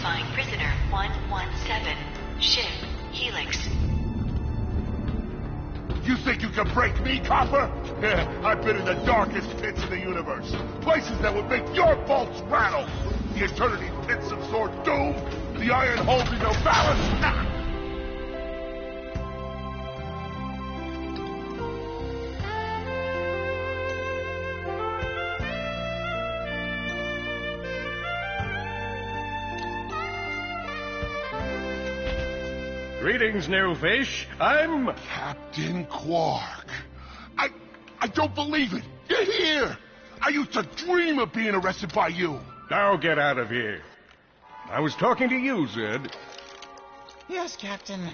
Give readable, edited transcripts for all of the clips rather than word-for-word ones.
Identifying prisoner 117. Ship, Helix. You think you can break me, Copper? Yeah, I've been in the darkest pits of the universe. Places that would make your bolts rattle. The eternity pits of Sword Doom. The iron holding no balance. Nah. Greetings, new fish. I'm... Captain Quark. I don't believe it. You're here. I used to dream of being arrested by you. Now get out of here. I was talking to you, Zed. Yes, Captain.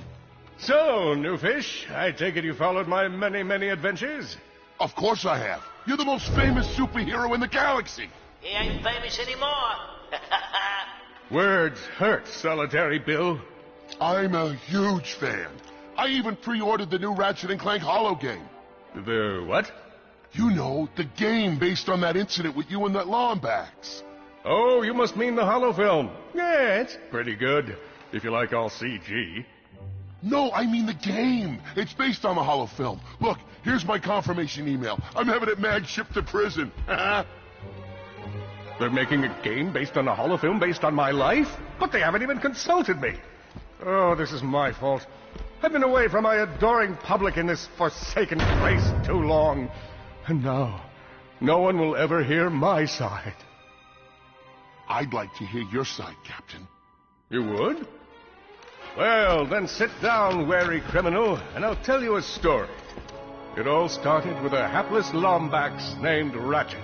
So, new fish, I take it you followed my many, many adventures? Of course I have. You're the most famous superhero in the galaxy. He ain't famous anymore. Words hurt, Solitary Bill. I'm a huge fan. I even pre-ordered the new Ratchet and Clank holo game. The what? You know, the game based on that incident with you and that Lombax. Oh, you must mean the holo film. Yeah, it's pretty good, if you like all CG. No, I mean the game. It's based on the holo film. Look, here's my confirmation email. I'm having it mag shipped to prison. They're making a game based on a holo film based on my life? But they haven't even consulted me. Oh, this is my fault. I've been away from my adoring public in this forsaken place too long. And now, no one will ever hear my side. I'd like to hear your side, Captain. You would? Well, then sit down, wary criminal, and I'll tell you a story. It all started with a hapless Lombax named Ratchet.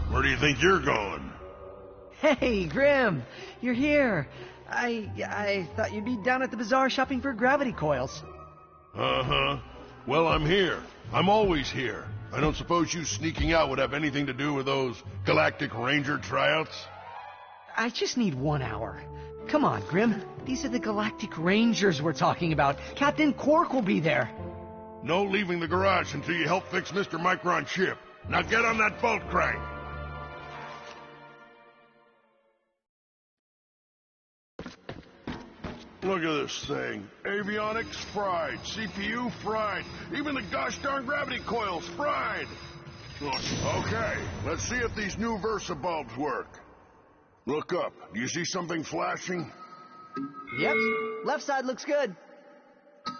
Where do you think you're going? Hey, Grim, you're here. I thought you'd be down at the bazaar shopping for gravity coils. Uh-huh. Well, I'm here. I'm always here. I don't suppose you sneaking out would have anything to do with those Galactic Ranger tryouts? I just need 1 hour. Come on, Grim. These are the Galactic Rangers we're talking about. Captain Quark will be there. No leaving the garage until you help fix Mr. Micron's ship. Now get on that bolt crank. Look at this thing. Avionics fried, CPU fried, even the gosh darn gravity coils fried. Okay, let's see if these new Versa bulbs work. Look up. Do you see something flashing? Yep, left side looks good.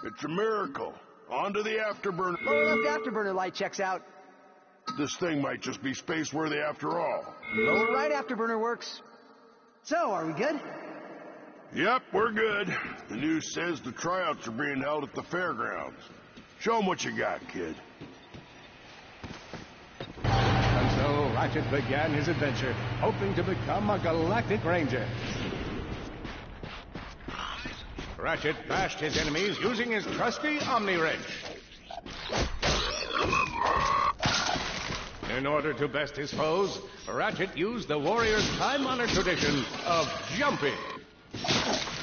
It's a miracle. On to the afterburner. Lower left afterburner light checks out. This thing might just be space-worthy after all. Lower right afterburner works. So, are we good? Yep, we're good. The news says the tryouts are being held at the fairgrounds. Show 'em what you got, kid. And so Ratchet began his adventure, hoping to become a Galactic Ranger. Ratchet bashed his enemies using his trusty Omni-Wrench. In order to best his foes, Ratchet used the warrior's time-honored tradition of jumping.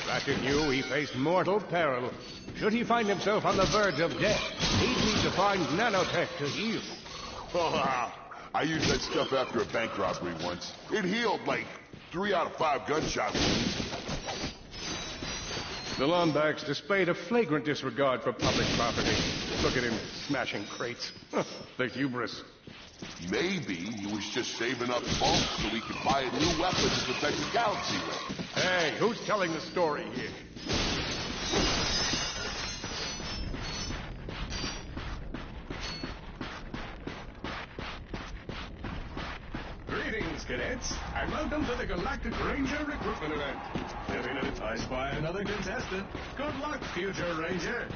Ratchet knew he faced mortal peril. Should he find himself on the verge of death, he'd need to find nanotech to heal. I used that stuff after a bank robbery once. It healed like 3 out of 5 gunshot wounds. The Lombax displayed a flagrant disregard for public property. Look at him smashing crates. The hubris. Maybe he was just saving up bulk so he could buy a new weapon to protect the galaxy with. Hey, who's telling the story here? Greetings, cadets, and welcome to the Galactic Ranger recruitment event. Every minute I spy another contestant. Good luck, future Ranger.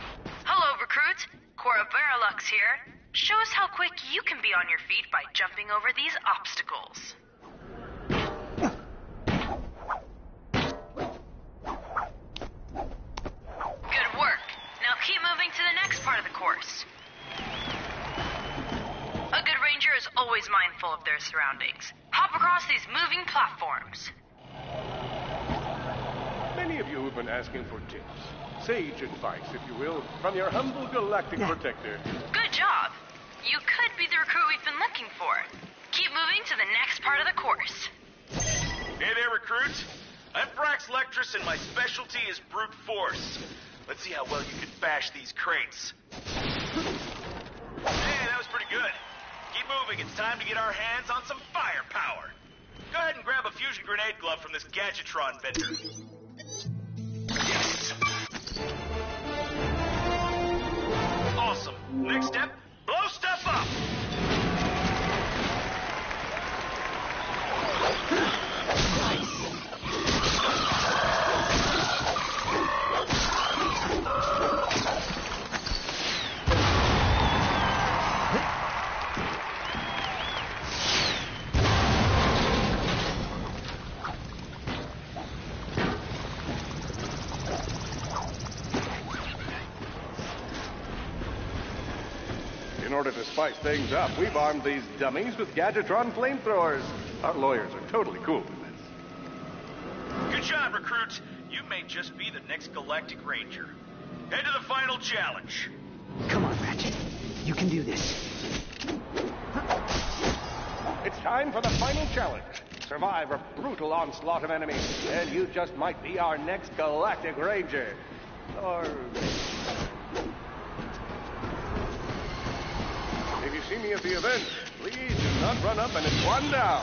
Hello, recruit. Cora Baralux here. Show us how quick you can be on your feet by jumping over these obstacles. Good work. Now keep moving to the next part of the course. mindful of their surroundings. Hop across these moving platforms. Many of you have been asking for tips. Sage advice, if you will, from your humble galactic protector. Good job. You could be the recruit we've been looking for. Keep moving to the next part of the course. Hey there, recruits. I'm Brax Lectress, and my specialty is brute force. Let's see how well you can bash these crates. Hey, that was pretty good. Keep moving. It's time to get our hands on some firepower. Go ahead and grab a fusion grenade glove from this Gadgetron vendor. Yes! Awesome. Next step, blow stuff up! In order to spice things up, we've armed these dummies with Gadgetron flamethrowers. Our lawyers are totally cool with this. Good job, recruits. You may just be the next Galactic Ranger. Head to the final challenge. Come on, Ratchet. You can do this. It's time for the final challenge. Survive a brutal onslaught of enemies, and you just might be our next Galactic Ranger. Or... if you see me at the event, please do not run up and it's one down.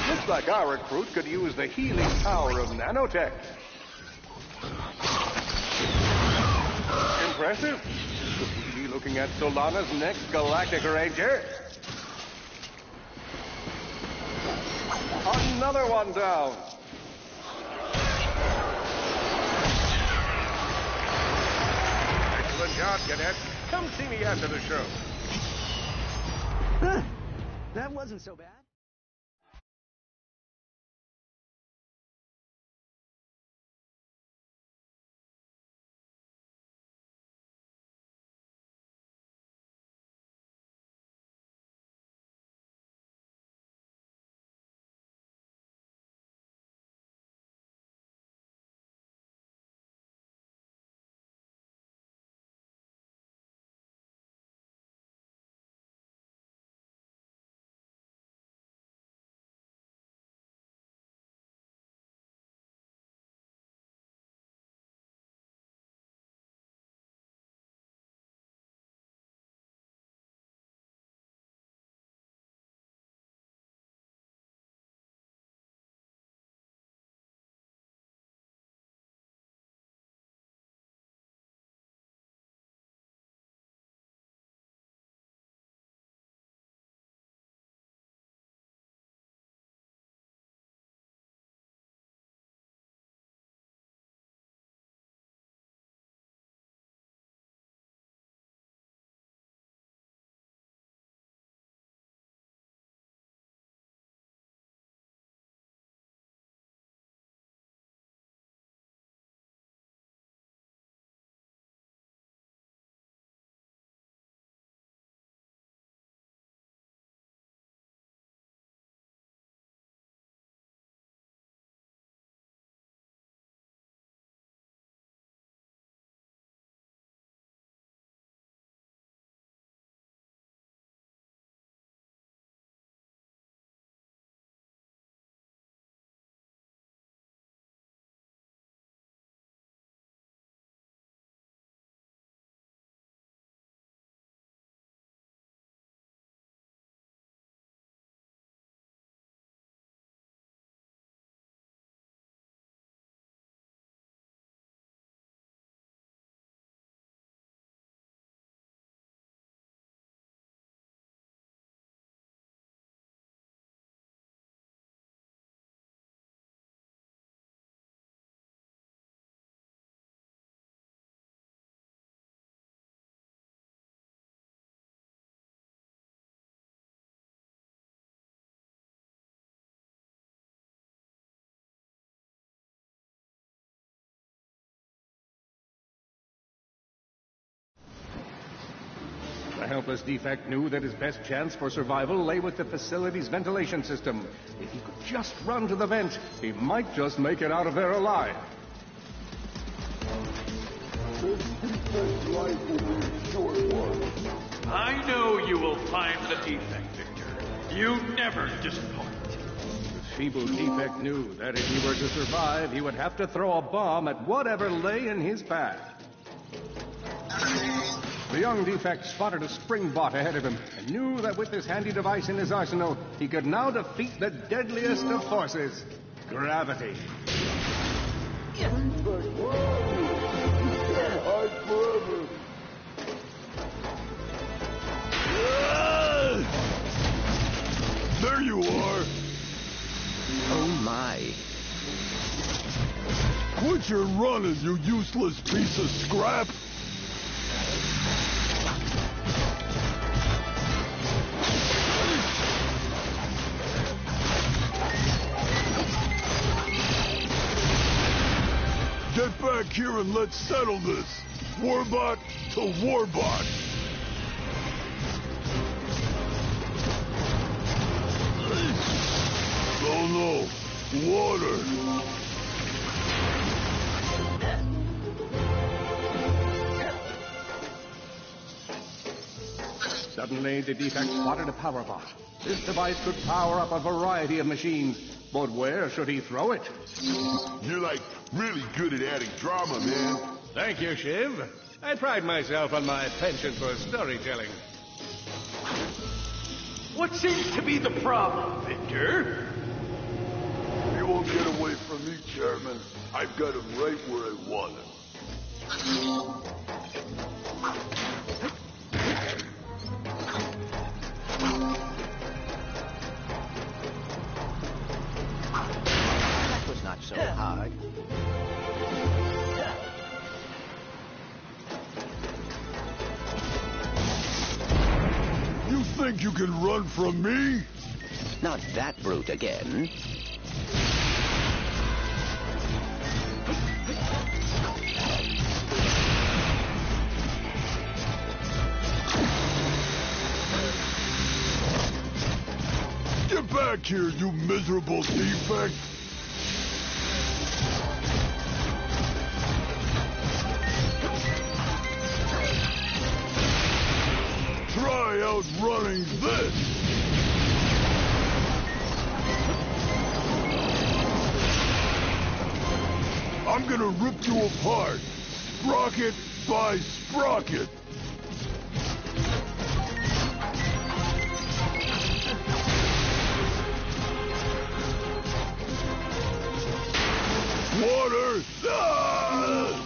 Looks like our recruit could use the healing power of nanotech. Impressive. Could we be looking at Solana's next Galactic Ranger? Another one down. Excellent job, Cadet. Come see me after the show. That wasn't so bad. The helpless defect knew that his best chance for survival lay with the facility's ventilation system. If he could just run to the vent, he might just make it out of there alive. This defect life will be a short one. I know you will find the defect, Victor. You never disappoint. The feeble defect knew that if he were to survive, he would have to throw a bomb at whatever lay in his path. The young defect spotted a spring bot ahead of him and knew that with this handy device in his arsenal, he could now defeat the deadliest of forces, gravity. There you are! Oh my. Quit your running, you useless piece of scrap! Get back here and let's settle this! Warbot to Warbot! Oh no! Water! Suddenly, the defect spotted a power bot. This device could power up a variety of machines, but where should he throw it? You're like really good at adding drama, man. Thank you, Shiv. I pride myself on my penchant for storytelling. What seems to be the problem, Victor? You won't get away from me, Chairman. I've got him right where I want him. That was not so hard. You think you can run from me? Not that brute again. Get back here, you miserable defect! Try outrunning this! I'm gonna rip you apart, sprocket by sprocket! Water! Ah!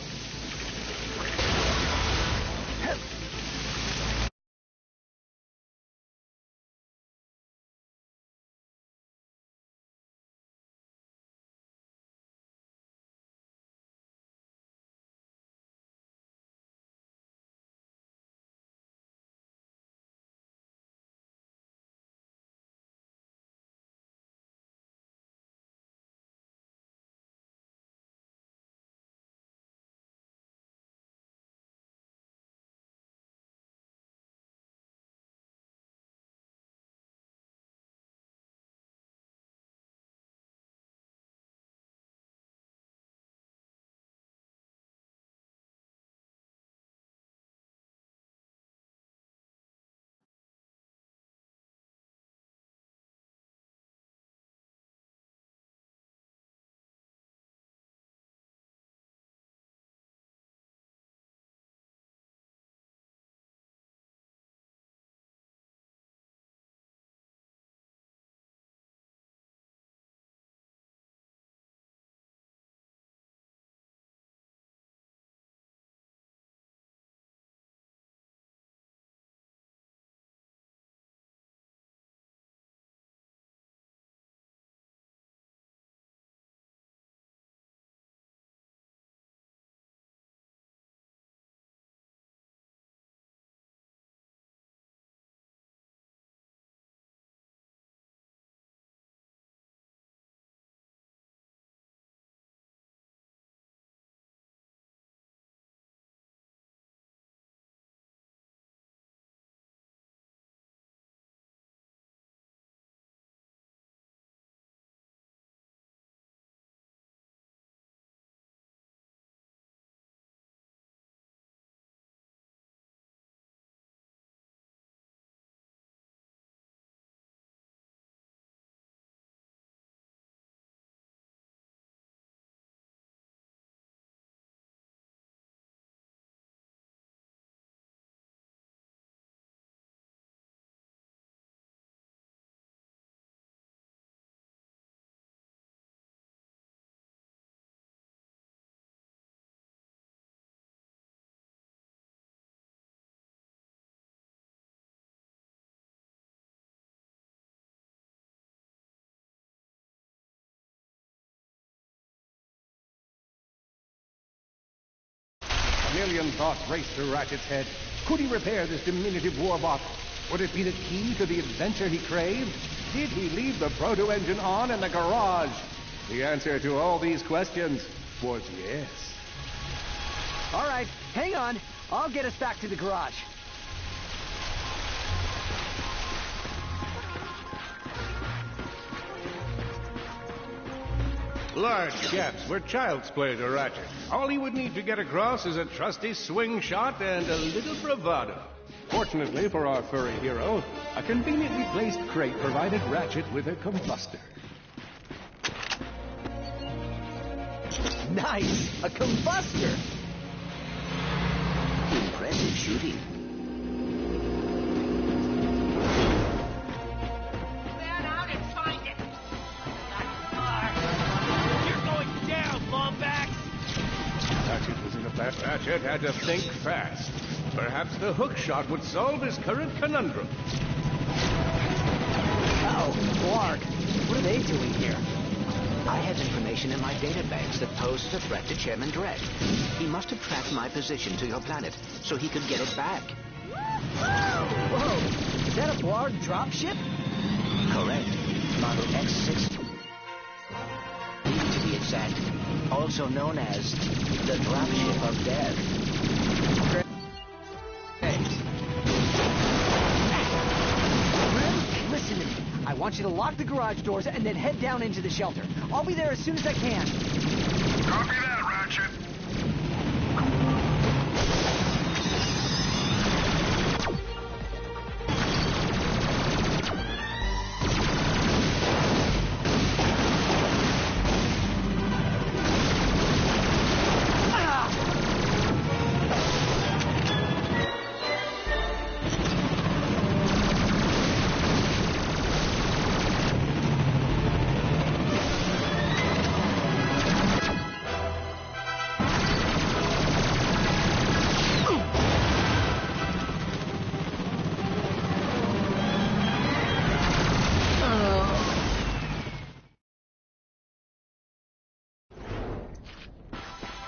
million thoughts raced through Ratchet's head. Could he repair this diminutive warbot? Would it be the key to the adventure he craved? Did he leave the proto-engine on in the garage? The answer to all these questions was yes. All right, hang on. I'll get us back to the garage. Large gaps were child's play to Ratchet. All he would need to get across is a trusty swing shot and a little bravado. Fortunately for our furry hero, a conveniently placed crate provided Ratchet with a combustor. Nice! A combustor! Impressive shooting. Man out and find it. You're going down, Lombax! Ratchet was in a fast. Ratchet had to think fast. Perhaps the hook shot would solve his current conundrum. Uh-oh, Blarg. What are they doing here? I have information in my databanks that poses a threat to Chairman Dredd. He must have tracked my position to your planet so he could get it back. Whoa! Is that a Blarg dropship? Correct. Model X6. To be exact. Also known as the dropship of death. Listen to me. I want you to lock the garage doors and then head down into the shelter. I'll be there as soon as I can. Copy that, Ratchet.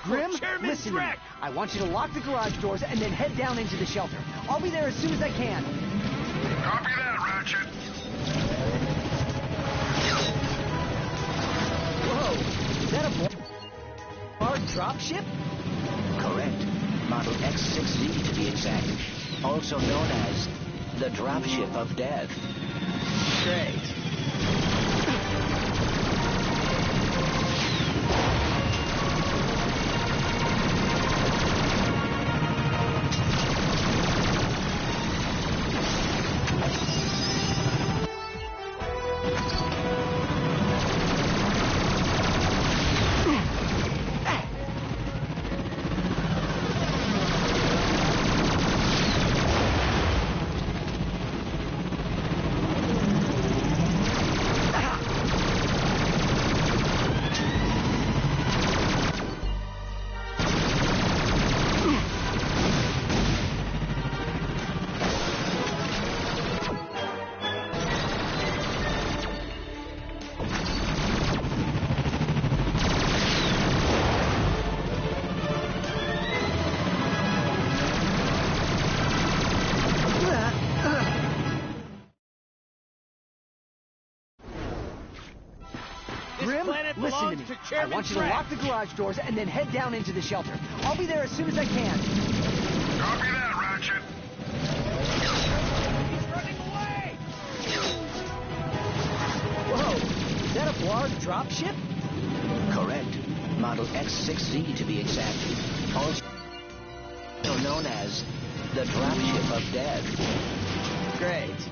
Grim, listen to me. I want you to lock the garage doors and then head down into the shelter. I'll be there as soon as I can. Copy that, Ratchet. Whoa! Is that a Blarg dropship? Correct. Model X6Z to be exact. Also known as the dropship of death. Great. Grim, listen to me. I want you to lock the garage doors and then head down into the shelter. I'll be there as soon as I can. Copy that, Ratchet. He's running away! Whoa! Is that a Blarg dropship? Correct. Model X6Z to be exact. Also known as the dropship of death. Great.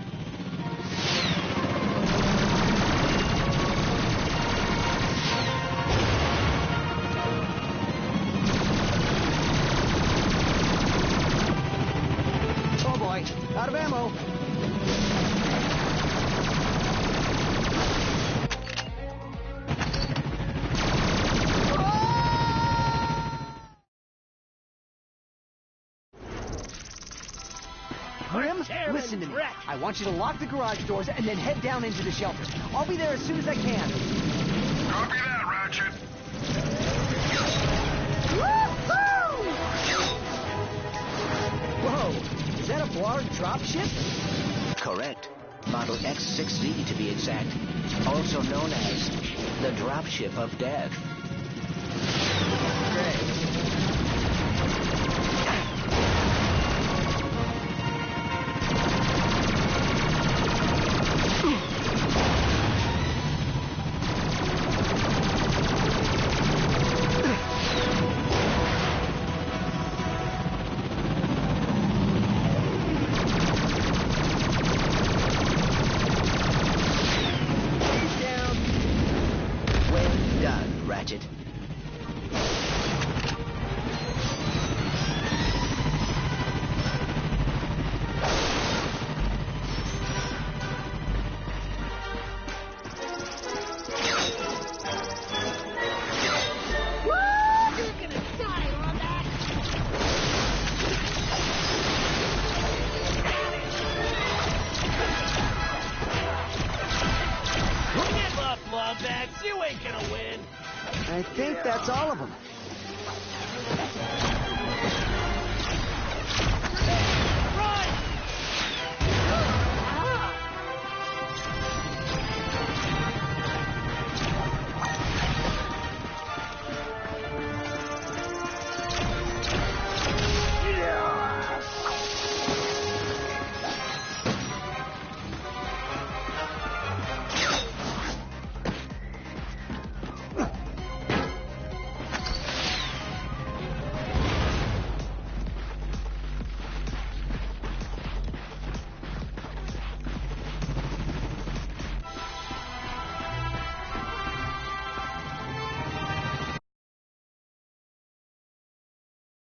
Oh boy, out of ammo. Grim, listen to me. I want you to lock the garage doors and then head down into the shelter. I'll be there as soon as I can. Copy that, Ratchet. Woo-hoo! Templar dropship? Correct. Model X6Z to be exact. Also known as the dropship of death. Great. Ratchet. Give up, Lawbacks. You ain't gonna win. I think that's all of them.